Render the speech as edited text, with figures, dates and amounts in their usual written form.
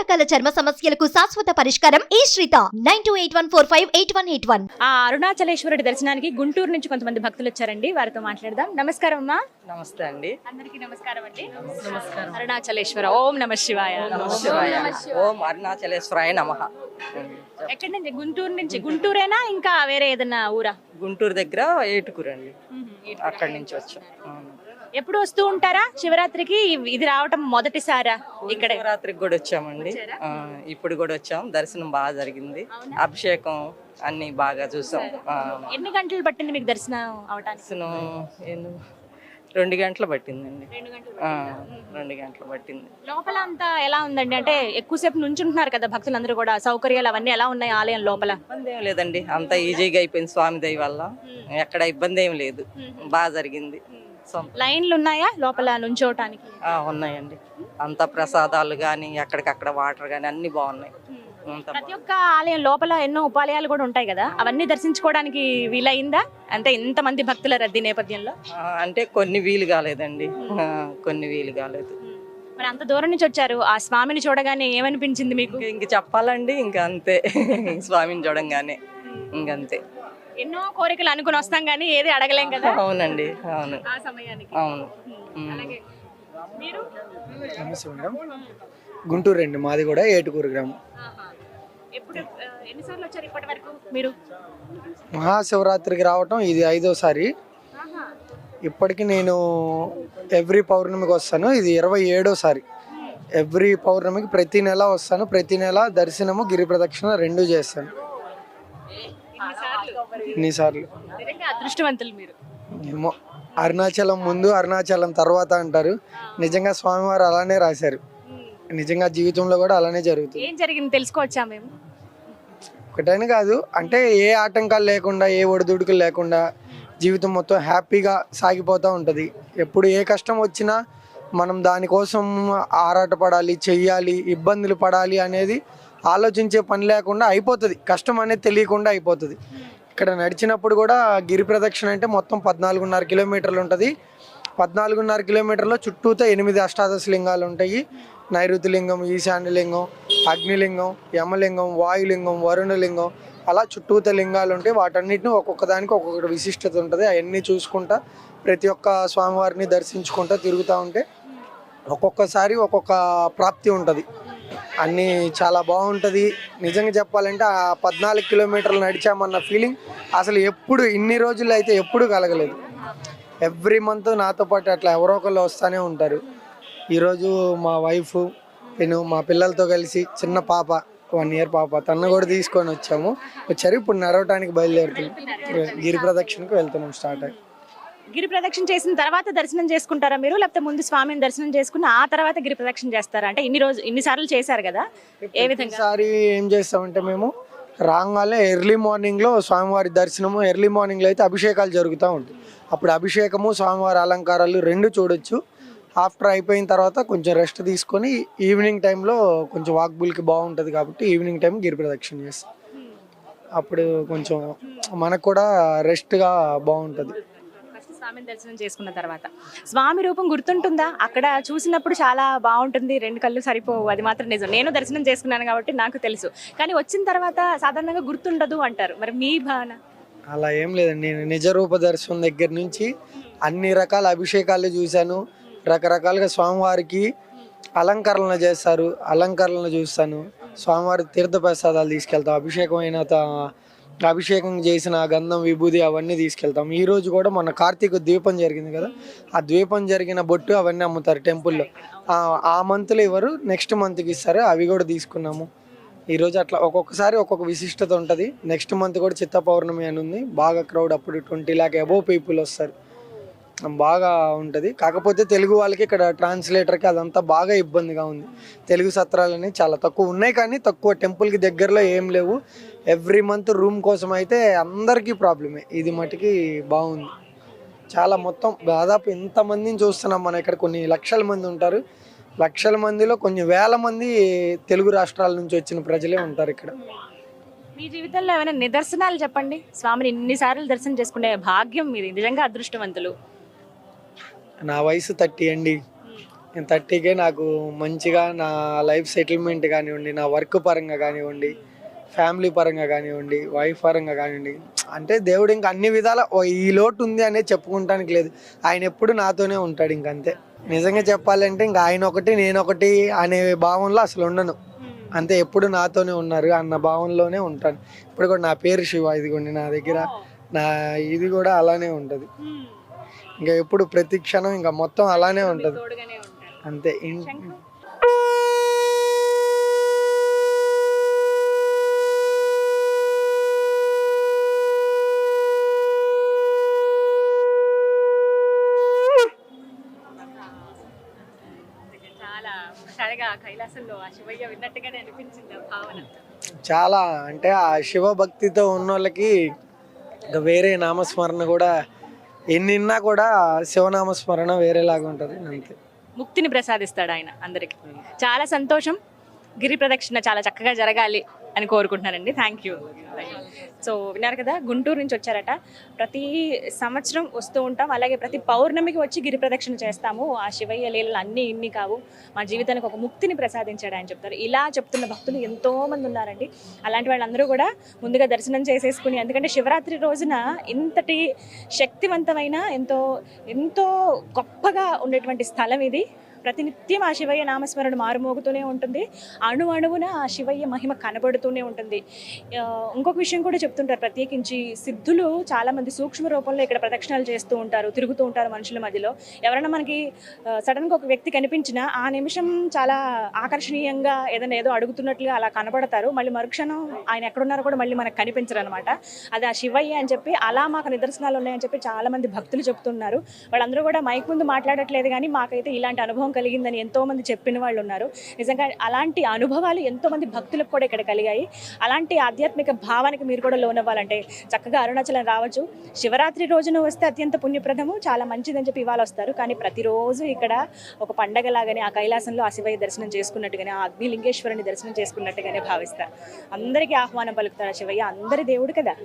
రకాల చర్మ సమస్యలకు శాశ్వత పరిష్కారం ఈ శ్రీత 9281458181. అరుణాచలేశ్వరుడి దర్శనానికి గుంటూరు నుంచి కొంతమంది భక్తులు వచ్చారండి, వారితో మాట్లాడదాం. నమస్కారం అమ్మా. నమస్తే అండి. అందరికీ నమస్కారం అండి. నమస్కారం. అరుణాచలేశ్వర ఓం నమ శివాయ. ఓం అరుణాచలేశ్వరాయ నమః. ఎక్కడి నుంచి? గుంటూరు నుంచి. గుంటూరేనా ఇంకా వేరే ఏదైనా ఊరా? గుంటూరు దగ్గర ఏటుకూరు అండి, అక్కడి నుంచి వచ్చాం. ఎప్పుడు వస్తూ ఉంటారా శివరాత్రికి? ఇది రావటం మొదటిసారా? ఇక్కడ శివరాత్రికి కూడా వచ్చామండి, ఇప్పుడు కూడా వచ్చాం. దర్శనం బాగా జరిగింది, అభిషేకం అన్ని బాగా చూసాం. ఎన్ని గంటలు పట్టింది మీకు దర్శనం అవటానికి? దర్శనం 2 గంటలు పట్టిందండి. 2 గంటలు పట్టింది. లోపల అంతా ఎలా ఉందండి? అంటే ఎక్కువసేపు నుంచుంటున్నారు కదా భక్తులందరూ కూడా, సౌకర్యాలు అవన్నీ ఎలా ఉన్నాయి ఆలయం లోపల? ఇబ్బంది ఏం లేదండి, అంతా ఈజీగా అయిపోయింది స్వామి దయ వల్ల. ఎక్కడ ఇబ్బంది ఏం లేదు, బాగా జరిగింది. లైన్లు ఉన్నాయా లోపల నుంచోటానికి? ఉన్నాయండి, అంత ప్రసాదాలు కానీ ఎక్కడికక్కడ వాటర్ కానీ అన్ని బాగున్నాయి. ప్రతి ఒక్క ఆలయం లోపల ఎన్నో ఉపాలయాలు కూడా ఉంటాయి కదా, అవన్నీ దర్శించుకోవడానికి వీలైందా? అంటే ఇంతమంది భక్తుల రద్దీ నేపథ్యంలో అంటే కొన్ని వీలు కాలేదండి, కొన్ని వీలు కాలేదు. మరి అంత దూరం నుంచి వచ్చారు, ఆ స్వామిని చూడగానే ఏమనిపించింది మీకు? ఇంక చెప్పాలండి, ఇంకా అంతే. స్వామిని చూడంగానే ఇంకంతే. ఎన్నో కోరికలు అనుకుని వస్తాం కానీ ఏది అడగలేం కదా. అవునండి, అవును, ఆ సమయానికి. అవును. మీరు? నమస్తే మేడం. గుంటూరు అండి, మాది కూడా ఏటుకూరు గ్రామం. ఎప్పుడు ఎన్నిసార్లు వచ్చారు ఇప్పటి వరకు మీరు? మహాశివరాత్రికి రావటం ఇది 5వ సారి. ఇప్పటికి నేను ఎవ్రీ పౌర్ణమికి వస్తాను, ఇది 27వ సారి. ఎవ్రీ పౌర్ణమికి ప్రతి నెల వస్తాను, ప్రతి నెల దర్శనము గిరి ప్రదక్షిణ 2 చేస్తాను. ఇన్నిసార్లు. అదృష్టవంతులు మీరు. ఏమో, అరుణాచలం ముందు అరుణాచలం తర్వాత అంటారు. నిజంగా స్వామివారు అలానే రాశారు, నిజంగా జీవితంలో కూడా అలానే జరుగుతుంది. ఏం జరిగింది తెలుసుకోవచ్చా మేము? ఒకటైనా కాదు, అంటే ఏ ఆటంకాలు లేకుండా, ఏ ఒడిదుడుకులు లేకుండా జీవితం మొత్తం హ్యాపీగా సాగిపోతూ ఉంటుంది. ఎప్పుడు ఏ కష్టం వచ్చినా మనం దానికోసం ఆరాటపడాలి, చెయ్యాలి, ఇబ్బందులు పడాలి అనేది ఆలోచించే పని లేకుండా అయిపోతుంది. కష్టం అనేది తెలియకుండా అయిపోతుంది. ఇక్కడ నడిచినప్పుడు కూడా గిరి ప్రదక్షిణ అంటే మొత్తం 14.5 కిలోమీటర్లు ఉంటుంది. 14.5 కిలోమీటర్లో చుట్టూతో 8 అష్టాదశ లింగాలు ఉంటాయి. నైరుతి లింగం, ఈశాన్యలింగం, అగ్నిలింగం, యమలింగం, వాయులింగం, వరుణలింగం, అలా చుట్టూత లింగాలు ఉంటాయి. వాటన్నిటిని ఒక్కొక్క దానికి ఒక్కొక్కటి విశిష్టత ఉంటుంది. అవన్నీ చూసుకుంటా ప్రతి ఒక్క స్వామివారిని దర్శించుకుంటా తిరుగుతూ ఉంటే ఒక్కొక్కసారి ఒక్కొక్క ప్రాప్తి ఉంటుంది. అన్నీ చాలా బాగుంటుంది. నిజంగా చెప్పాలంటే ఆ 14 కిలోమీటర్లు నడిచామన్న ఫీలింగ్ అసలు ఎప్పుడు ఇన్ని రోజుల్లో అయితే ఎప్పుడు కలగలేదు. ఎవ్రీ మంత్ నాతో పాటు అట్లా ఎవరో ఒకళ్ళు వస్తూనే ఉంటారు. ఈరోజు మా వైఫ్, నేను మా పిల్లలతో కలిసి, చిన్న పాప 1 ఇయర్ పాప, తను కూడా తీసుకొని వచ్చారు. ఇప్పుడు నడవటానికి బయలుదేరుతున్నాం, గిరి ప్రదక్షిణకు వెళ్తున్నాం. స్టార్ట్ అయ్యి గిరి ప్రదక్షిణ చేసిన తర్వాత దర్శనం చేసుకుంటారా మీరు, లేకపోతే ముందు స్వామిని దర్శనం చేసుకుని ఆ తర్వాత గిరి ప్రదక్షిణ చేస్తారా? అంటే ఇన్నిసార్లు చేశారు కదా, ఏ విధంగా? ఈసారి ఏం చేస్తామంటే మేము రాగానే ఎర్లీ మార్నింగ్లో స్వామివారి దర్శనము, ఎర్లీ మార్నింగ్లో అయితే అభిషేకాలు జరుగుతూ ఉంటాయి. అప్పుడు అభిషేకము, స్వామివారి అలంకారాలు 2 చూడొచ్చు. ఆఫ్టర్ అయిపోయిన తర్వాత కొంచెం రెస్ట్ తీసుకొని ఈవినింగ్ టైంలో కొంచెం వాక్బుల్కి బాగుంటుంది కాబట్టి ఈవినింగ్ టైం గిరి ప్రదక్షిణ చేస్తాం. అప్పుడు కొంచెం మనకు కూడా రెస్ట్గా బాగుంటుంది. స్వామిని దర్శనం చేసుకున్న తర్వాత స్వామి రూపం గుర్తుంటుందా? అక్కడ చూసినప్పుడు చాలా బాగుంటుంది, 2 కళ్ళు సరిపోవు, అది మాత్రం నిజం. నేను దర్శనం చేసుకున్నాను కాబట్టి నాకు తెలుసు. కానీ వచ్చిన తర్వాత సాధారణంగా గుర్తుండదు అంటారు, మరి మీ భావన? అలా ఏం లేదండి, నేను నిజరూప దర్శనం దగ్గర నుంచి అన్ని రకాల అభిషేకాలు చూశాను. రకరకాలుగా స్వామివారికి అలంకరణలు చేస్తారు, అలంకరణలు చూస్తాను. స్వామివారి తీర్థ ప్రసాదాలు తీసుకెళ్తాం. అభిషేకం చేసిన గంధం, విభూది అవన్నీ తీసుకెళ్తాం. ఈరోజు కూడా మొన్న కార్తీక ద్వీపం జరిగింది కదా, ఆ ద్వీపం జరిగిన బొట్టు అవన్నీ అమ్ముతారు టెంపుల్లో. ఆ మంత్లో ఇవ్వరు, నెక్స్ట్ మంత్కి ఇస్తారు. అవి కూడా తీసుకున్నాము ఈరోజు. అట్లా ఒక్కొక్కసారి ఒక్కొక్క విశిష్టత ఉంటుంది. నెక్స్ట్ మంత్ కూడా చిత్త పౌర్ణమి అని ఉంది, బాగా క్రౌడ్. అప్పుడు 20 lakh అబోవ్ పీపుల్ వస్తారు, బాగా ఉంటుంది. కాకపోతే తెలుగు వాళ్ళకి ఇక్కడ ట్రాన్స్లేటర్కి అదంతా బాగా ఇబ్బందిగా ఉంది. తెలుగు సత్రాలని చాలా తక్కువ ఉన్నాయి, కానీ తక్కువ. టెంపుల్కి దగ్గరలో ఏం లేవు. ఎవ్రీ మంత్ రూమ్ కోసం అయితే అందరికీ ప్రాబ్లమే. ఇది మటుకి బాగుంది చాలా. మొత్తం దాదాపు ఇంతమందిని చూస్తున్నాం మనం ఇక్కడ. కొన్ని లక్షల మంది ఉంటారు. లక్షల మందిలో కొన్ని వేల మంది తెలుగు రాష్ట్రాల నుంచి వచ్చిన ప్రజలే ఉంటారు ఇక్కడ. మీ జీవితంలో ఏమైనా నిదర్శనాలు చెప్పండి, స్వామిని ఇన్నిసార్లు దర్శనం చేసుకునే భాగ్యం మీది, నిజంగా అదృష్టవంతులు. నా వయసు 30 అండి. 30K నాకు మంచిగా నా లైఫ్ సెటిల్మెంట్ కానివ్వండి, నా వర్క్ పరంగా కానివ్వండి, ఫ్యామిలీ పరంగా కానివ్వండి, వైఫ్ పరంగా కానివ్వండి, అంటే దేవుడు ఇంకా అన్ని విధాల ఈ లోటు ఉంది అనేది చెప్పుకుంటానికి లేదు. ఆయన ఎప్పుడు నాతోనే ఉంటాడు. ఇంకంతే. నిజంగా చెప్పాలంటే ఇంకా ఆయన ఒకటి నేను ఒకటి అనే భావంలో అసలు ఉండను. అంతే, ఎప్పుడు నాతోనే ఉన్నారు అన్న భావంలోనే ఉంటాను. ఇప్పుడు కూడా నా పేరు శివ, ఇదిగోండి నా దగ్గర నా ఇది కూడా అలానే ఉంటుంది. ఇంకా ఎప్పుడు ప్రతి క్షణం ఇంకా మొత్తం అలానే ఉంటుంది. తోడుగానే ఉంటారు. అంతే. చాలా ఒకసారిగా కైలాసంలో ఆ శివయ్య విన్నట్టుగానే అనిపించింది ఆ భావన. చాలా అంటే ఆ శివభక్తితో ఉన్న వాళ్ళకి ఇంకా వేరే నామస్మరణ కూడా ఎన్నిన్నా కూడా శివనామస్మరణ వేరేలాగా ఉంటుంది. అంతే. ముక్తిని ప్రసాదిస్తాడు ఆయన అందరికి. చాలా సంతోషం. గిరి ప్రదక్షిణ చాలా చక్కగా జరగాలి అని కోరుకుంటున్నానండి. Thank you. సో విన్నారు కదా, గుంటూరు నుంచి వచ్చారట. ప్రతి సంవత్సరం వస్తూ ఉంటాం, అలాగే ప్రతి పౌర్ణమికి వచ్చి గిరి ప్రదక్షిణ చేస్తాము. ఆ శివయ్య లీలలు అన్నీ ఇన్ని కావు, మా జీవితానికి ఒక ముక్తిని ప్రసాదించాడు అని చెప్తారు. ఇలా చెప్తున్న భక్తులు ఎంతోమంది ఉన్నారండి. అలాంటి వాళ్ళందరూ కూడా ముందుగా దర్శనం చేసేసుకుని, ఎందుకంటే శివరాత్రి రోజున ఇంతటి శక్తివంతమైన ఎంతో ఎంతో గొప్పగా ఉండేటువంటి స్థలం ఇది. ప్రతినిత్యం ఆ శివయ్య నామస్మరణ మారుమోగుతూనే ఉంటుంది. అణు అణువున ఆ శివయ్య మహిమ కనబడుతూనే ఉంటుంది. ఇంకొక విషయం కూడా చెప్తుంటారు, ప్రత్యేకించి సిద్ధులు చాలామంది సూక్ష్మ రూపంలో ఇక్కడ ప్రదక్షిణాలు చేస్తూ ఉంటారు, తిరుగుతూ ఉంటారు మనుషుల మధ్యలో. ఎవరైనా మనకి సడన్గా ఒక వ్యక్తి కనిపించినా ఆ నిమిషం చాలా ఆకర్షణీయంగా ఏదో అడుగుతున్నట్లుగా అలా కనబడతారు. మళ్ళీ మరుక్షణం ఆయన ఎక్కడున్నారో కూడా మళ్ళీ మనకు కనిపించరు అనమాట. అది ఆ శివయ్య అని చెప్పి, అలా మాకు నిదర్శనాలు ఉన్నాయని చెప్పి చాలామంది భక్తులు చెప్తున్నారు. వాళ్ళందరూ కూడా మైక్ ముందు మాట్లాడట్లేదు, కానీ మాకైతే ఇలాంటి అనుభవం కలిగిందని ఎంతో మంది చెప్పిన వాళ్ళు ఉన్నారు. నిజంగా అలాంటి అనుభవాలు ఎంతో మంది భక్తులకు కూడా ఇక్కడ కలిగాయి. అలాంటి ఆధ్యాత్మిక భావానికి మీరు కూడా లోనవ్వాలంటే చక్కగా అరుణాచలం రావచ్చు. శివరాత్రి రోజున వస్తే అత్యంత పుణ్యప్రదము, చాలా మంచిదని చెప్పి ఇవాళ వస్తారు. కానీ ప్రతిరోజు ఇక్కడ ఒక పండగలాగానే ఆ కైలాసంలో ఆ శివయ్య దర్శనం చేసుకున్నట్టుగానే, ఆ అగ్నిలింగేశ్వరుని దర్శనం చేసుకున్నట్టుగానే భావిస్తారు. అందరికీ ఆహ్వానం పలుకుతారు శివయ్య, అందరి దేవుడు కదా.